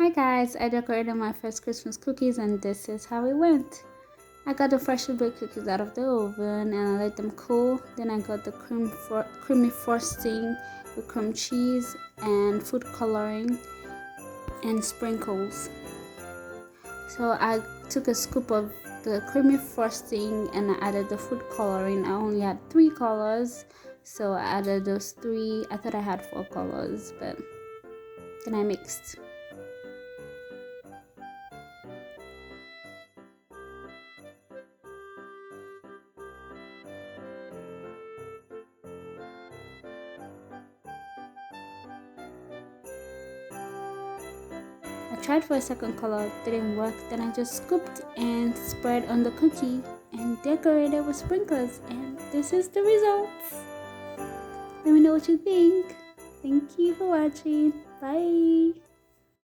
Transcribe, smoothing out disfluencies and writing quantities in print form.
Hi guys, I decorated my first Christmas cookies and this is how it went. I got the freshly baked cookies out of the oven and I let them cool. Then I got the creamy frosting with cream cheese and food coloring and sprinkles. So I took a scoop of the creamy frosting and I added the food coloring. I only had 3 colors, so I added those 3. I thought I had 4 colors, but then I mixed. I tried for a second color, didn't work, then I just scooped and spread on the cookie and decorated with sprinkles, and this is the results. Let me know what you think. Thank you for watching. Bye.